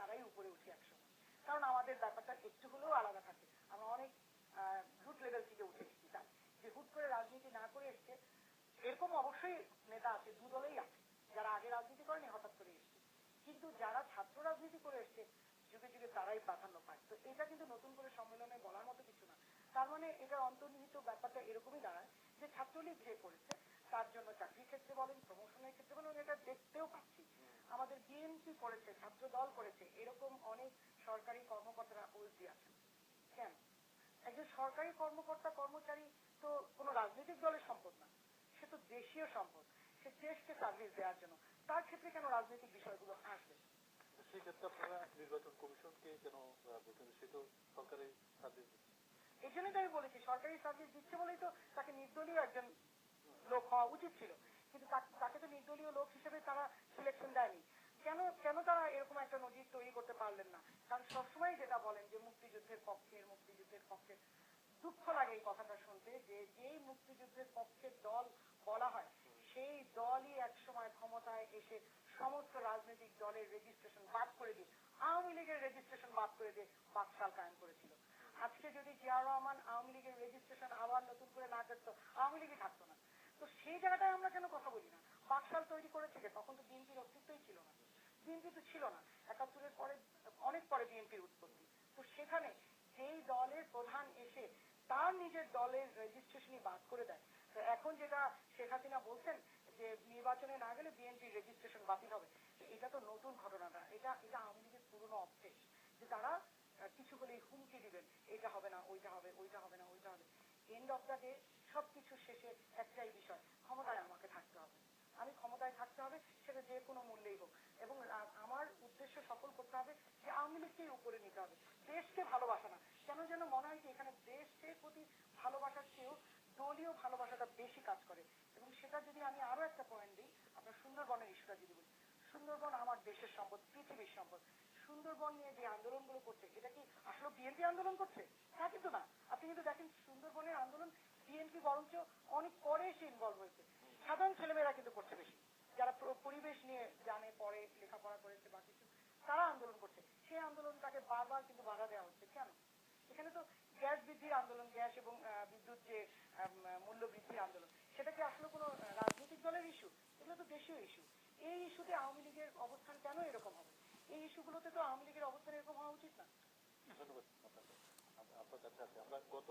তারাই উপরে উঠি একসময়, কারণ আমাদের ব্যাপারটা একটু হলেও আলাদা থাকে। আমরা অনেক রুট লেভেল থেকে উঠে এসেছি, তাই যে হুট করে রাজনীতি না করে এসছে এরকম অবশ্যই নেতা আছে, দু দলেই আছে, যারা আগে রাজনীতি করেনি হঠাৎ করে এসছে, কিন্তু যারা ছাত্র রাজনীতি করে এসছে যুগে যুগে তারাই প্রাধান্য পায়। তো এটা কিন্তু নতুন করে সম্মেলনে বলার মতো কিছু না। তার মানে এটা অন্তর্নিহিত ব্যাপারটা এরকমই দাঁড়ায় যে ছাত্রলীগ যে করেছে তার জন্য চাকরির ক্ষেত্রে বলেন, প্রমোশনের ক্ষেত্রে বলেন, এটা দেখতেও পাচ্ছি। আমাদের বিএনপি করেছে, ছাত্র দল করেছে, এরকম অনেক সরকারি কর্মকর্তারা ওলজি আছেন। কেন? একজন সরকারি কর্মকর্তা কর্মচারী তো কোনো রাজনৈতিক দলের সম্পদ না, সে তো দেশীয় সম্পদ, সে দেশকে সার্ভিস দেওয়ার জন্য, তার ক্ষেত্রে কেন রাজনৈতিক বিষয়গুলো আসবে? সেক্ষেত্রে আপনারা নির্বাচন কমিশনকে কেন বলছেন? সে তো সরকারি সার্ভিস দিচ্ছে। এই জন্যই তো আমি বলেছি সরকারি সার্ভিস দিচ্ছে বলেই তো তাকে নির্দলীয় একজন লোক হওয়া উচিত ছিল, কিন্তু তাকে তো নির্দলীয় লোক হিসেবে তারা সিলেকশন দেয়নি। কেন কেন তারা এরকম একটা নজির তৈরি করতে পারলেন না? কারণ সবসময় যেটা বলেন যে মুক্তিযুদ্ধের পক্ষে দুঃখ লাগে এই কথাটা শুনতে, যে যেই মুক্তিযুদ্ধের পক্ষের দল বলা হয় সেই দলই একসময় ক্ষমতায় এসে সমস্ত রাজনৈতিক দলের রেজিস্ট্রেশন বাদ করে দিয়ে, আওয়ামী লীগের রেজিস্ট্রেশন বাদ করে দিয়ে বাকশাল কায়েম করেছিল। আজকে যদি জিয়া রহমান আওয়ামী লীগের রেজিস্ট্রেশন আবার নতুন করে না করতো, আওয়ামী লীগই থাকতো না। তো সেই জায়গাটায় আমরা কেন কথা বলি না? বাকশাল তৈরি করেছে কে? তখন তো বিএনপির অস্তিত্বই ছিল না, বিএনপি তো ছিল না, ৭১-এর পরে অনেক পরে বিএনপির উৎপত্তি। তো সেখানে যেই দলের প্রধান এসে তার নিজের দলের রেজিস্ট্রেশনই বাদ করে দেয়, তো এখন যেটা শেখ হাসিনা বলছেন যে নির্বাচনে না গেলে বিএনপির রেজিস্ট্রেশন বাতিল হবে, এটা তো নতুন ঘটনাটা, এটা এটা আওয়ামী লীগের পুরনো অভ্যেস যে তারা কিছু হলেই হুমকি দিবেন, এটা হবে না, ওইটা হবে, ওইটা হবে না, ওইটা হবে। এন্ড অফ দ্য ডে সবকিছু শেষে একটাই বিষয়, ক্ষমতায় আমাকে থাকতে হবে, আমি ক্ষমতায় থাকতে হবে, সেটা যে কোনো মূল্যেই হোক। এবং আমার উদ্দেশ্য সফল করতে হবে যে আওয়ামী লীগকেই উপরে নিতে হবে, দেশকে ভালোবাসা না। কেন যেন মনে হয় যে এখানে দেশের প্রতি ভালোবাসার চেয়েও দলীয় ভালোবাসাটা বেশি কাজ করে। এবং সেটা যদি আমি আরো একটা পয়েন্ট দিই, আপনার সুন্দরবনের ইস্যুটা যদি বলি, সুন্দরবন আমার দেশের সম্পদ, পৃথিবীর সম্পদ। সুন্দরবন নিয়ে যে আন্দোলনগুলো করছে এটা কি আসলে বিএনপি আন্দোলন করছে? তা কিন্তু না। আপনি কিন্তু দেখেন সুন্দরবনের আন্দোলন বিএনপি বরঞ্চ অনেক পরে এসে ইনভলভ হয়েছে, সাধারণ ছেলেমেয়েরা কিন্তু করছে বেশি, যারা পরিবেশ নিয়ে জানে, পড়ে, লেখাপড়া করেছে বা কিছু, তারা আন্দোলন করছে। সেই আন্দোলনটাকে বারবার কিন্তু বাধা দেওয়া হচ্ছে কেন? এখানে তো গ্যাস বৃদ্ধির আন্দোলন, গ্যাস এবং বিদ্যুৎ যে মূল্য বৃদ্ধির আন্দোলন, সেটা কি আসলে কোনো রাজনৈতিক দলের ইস্যু? এগুলো তো দেশীয় ইস্যু। এই ইস্যুতে আওয়ামী লীগের অবস্থান কেন এরকম হবে? এই ইস্যুগুলোতে তো আওয়ামী লীগের অবস্থান এরকম হওয়া উচিত না। ধন্যবাদ আপনার কাছে আছে। আমরা গত